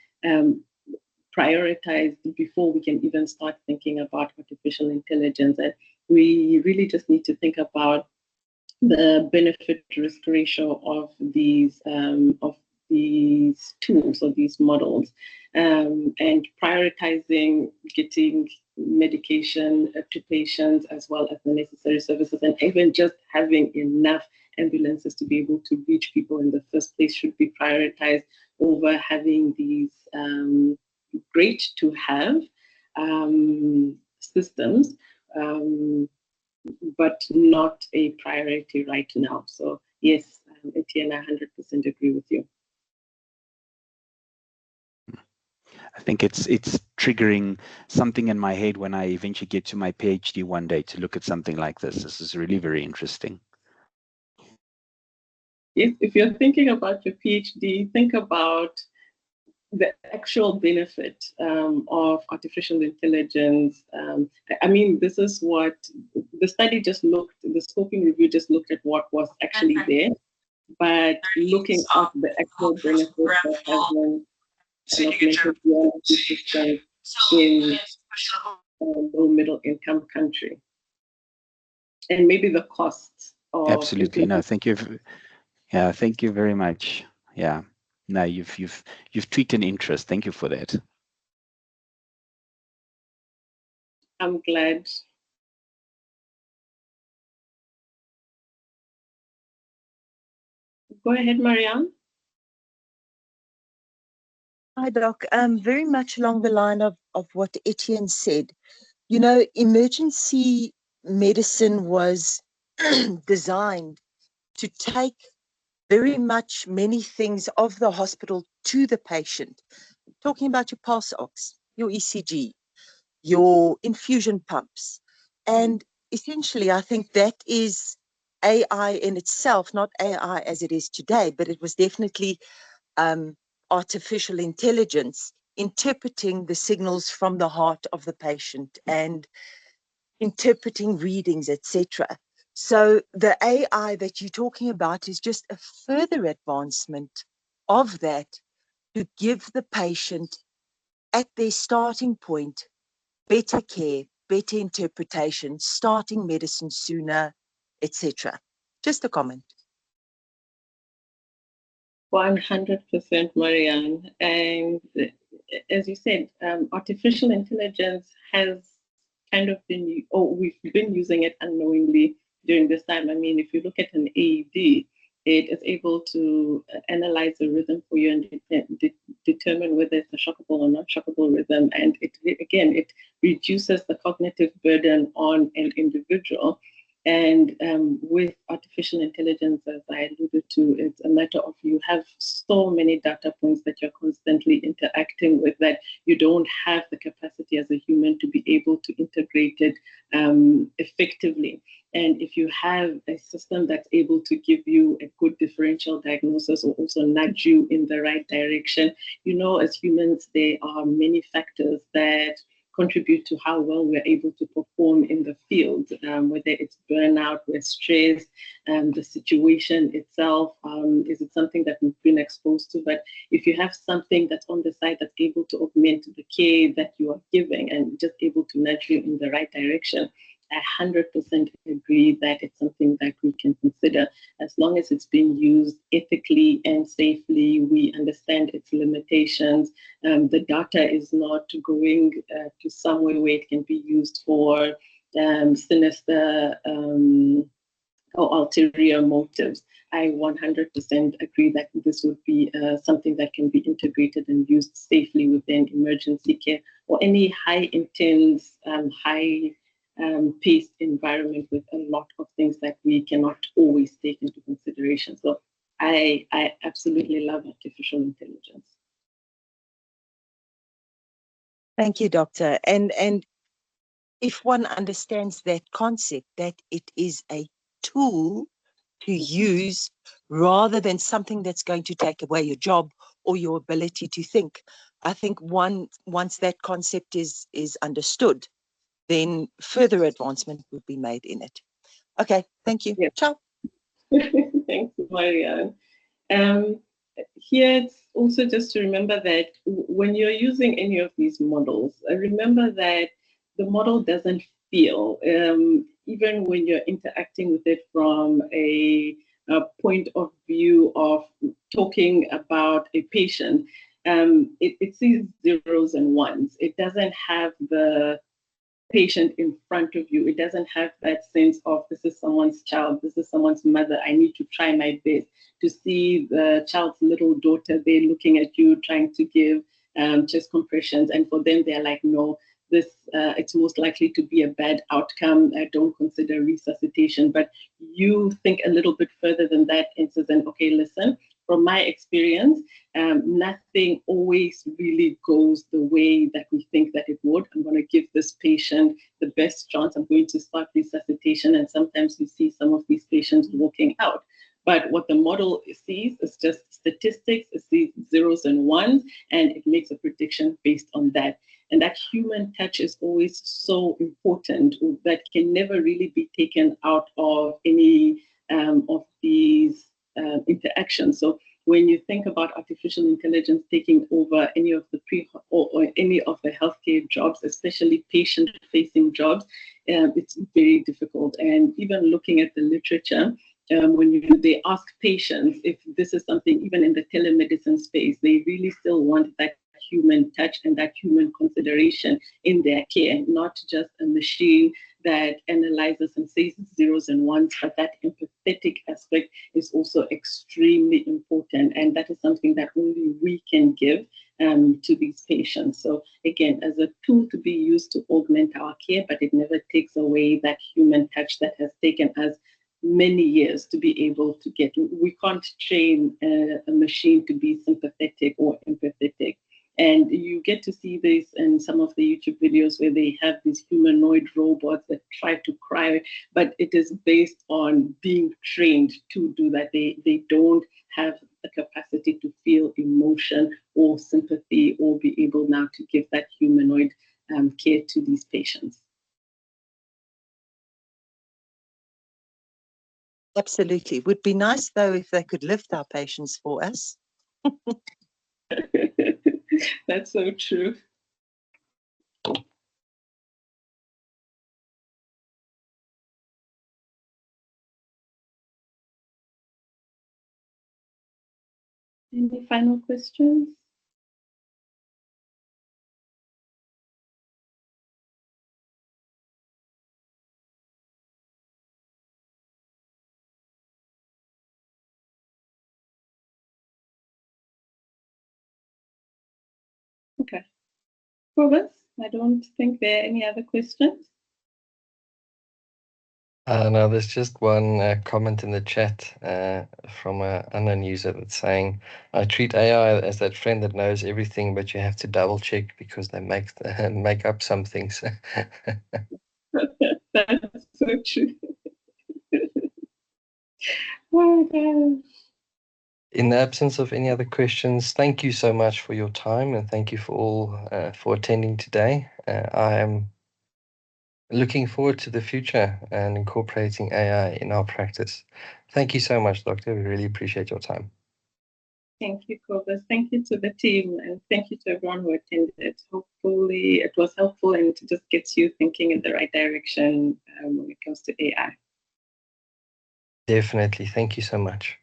prioritized before we can even start thinking about artificial intelligence. And we really just need to think about the benefit risk ratio of these tools or these models, and prioritizing getting medication to patients as well as the necessary services, and even just having enough ambulances to be able to reach people in the first place should be prioritized over having these great to have systems, but not a priority right now. So yes, Etienne, I 100% agree with you. I think it's triggering something in my head when I eventually get to my PhD one day to look at something like this. This is really very interesting. Yes, if you're thinking about your PhD, think about the actual benefit of artificial intelligence. I mean, this is what the study just looked, the scoping review just looked at what was actually there, but looking at the actual benefits of having an augmented reality system in a low middle income country, and maybe the costs of Absolutely. No, thank you. Yeah, thank you very much. Yeah. No, you've tweaked an interest. Thank you for that. I'm glad. Go ahead, Marianne. Hi, Doc. Very much along the line of what Etienne said. You know, emergency medicine was designed to take very much many things of the hospital to the patient. Talking about your pulse ox, your ECG, your infusion pumps. And essentially, I think that is AI in itself, not AI as it is today, but it was definitely artificial intelligence interpreting the signals from the heart of the patient and interpreting readings, etc. So the AI that you're talking about is just a further advancement of that to give the patient at their starting point better care, better interpretation, starting medicine sooner, etc. Just a comment. 100%, Marianne. And as you said, artificial intelligence has kind of been, or we've been using it unknowingly during this time. I mean, if you look at an AED, it is able to analyze the rhythm for you and determine whether it's a shockable or not shockable rhythm. And it reduces the cognitive burden on an individual. And with artificial intelligence, as I alluded to, it's a matter of you have so many data points that you're constantly interacting with that you don't have the capacity as a human to be able to integrate it effectively. And if you have a system that's able to give you a good differential diagnosis or also nudge you in the right direction, you know, as humans, there are many factors that contribute to how well we're able to perform in the field, whether it's burnout, we're stress, the situation itself, is it something that we've been exposed to? But if you have something that's on the side that's able to augment the care that you are giving and just able to nudge you in the right direction, I 100% agree that it's something that we can consider as long as it's being used ethically and safely. We understand its limitations. The data is not going to somewhere where it can be used for sinister or ulterior motives. I 100% agree that this would be something that can be integrated and used safely within emergency care or any high intense, high paced environment with a lot of things that we cannot always take into consideration. So I absolutely love artificial intelligence. Thank you, Doctor. And if one understands that concept, that it is a tool to use rather than something that's going to take away your job or your ability to think, I think once that concept is understood, then further advancement would be made in it. Okay, thank you. Yep. Ciao. Thanks, Marianne. Here it's also just to remember that when you're using any of these models, remember that the model doesn't feel, even when you're interacting with it from a point of view of talking about a patient, it sees zeros and ones. It doesn't have the patient in front of you. It doesn't have that sense of this is someone's child, this is someone's mother. I need to try my best to see the child's little daughter there looking at you, trying to give chest compressions. And for them, they're like, no, this it's most likely to be a bad outcome. I don't consider resuscitation. But you think a little bit further than that and says, okay, listen, from my experience, nothing always really goes the way that we think that it would. I'm going to give this patient the best chance. I'm going to start resuscitation. And sometimes you see some of these patients walking out. But what the model sees is just statistics. It sees zeros and ones, and it makes a prediction based on that. And that human touch is always so important. That can never really be taken out of any of these interactions. So when you think about artificial intelligence taking over any of the or any of the healthcare jobs, especially patient-facing jobs, it's very difficult. And even looking at the literature, when they ask patients if this is something, even in the telemedicine space, they really still want that human touch and that human consideration in their care, not just a machine that analyzes and says zeros and ones, but that empathetic aspect is also extremely important. And that is something that only we can give to these patients. So again, as a tool to be used to augment our care, but it never takes away that human touch that has taken us many years to be able to get. We can't train a machine to be sympathetic or empathetic. And you get to see this in some of the YouTube videos where they have these humanoid robots that try to cry, but it is based on being trained to do that. They don't have the capacity to feel emotion or sympathy or be able now to give that humanoid care to these patients. Absolutely. Would be nice, though, if they could lift our patients for us. That's so true. Any final questions? Okay. Provis, I don't think there are any other questions. No, there's just one comment in the chat from an unknown user that's saying, I treat AI as that friend that knows everything, but you have to double check because they make up some things. That's so true. Oh, gosh. In the absence of any other questions, thank you so much for your time and thank you for attending today. I am looking forward to the future and incorporating AI in our practice. Thank you so much, Doctor. We really appreciate your time. Thank you, Cobus. Thank you to the team and thank you to everyone who attended. Hopefully it was helpful and it just gets you thinking in the right direction when it comes to AI. Definitely. Thank you so much.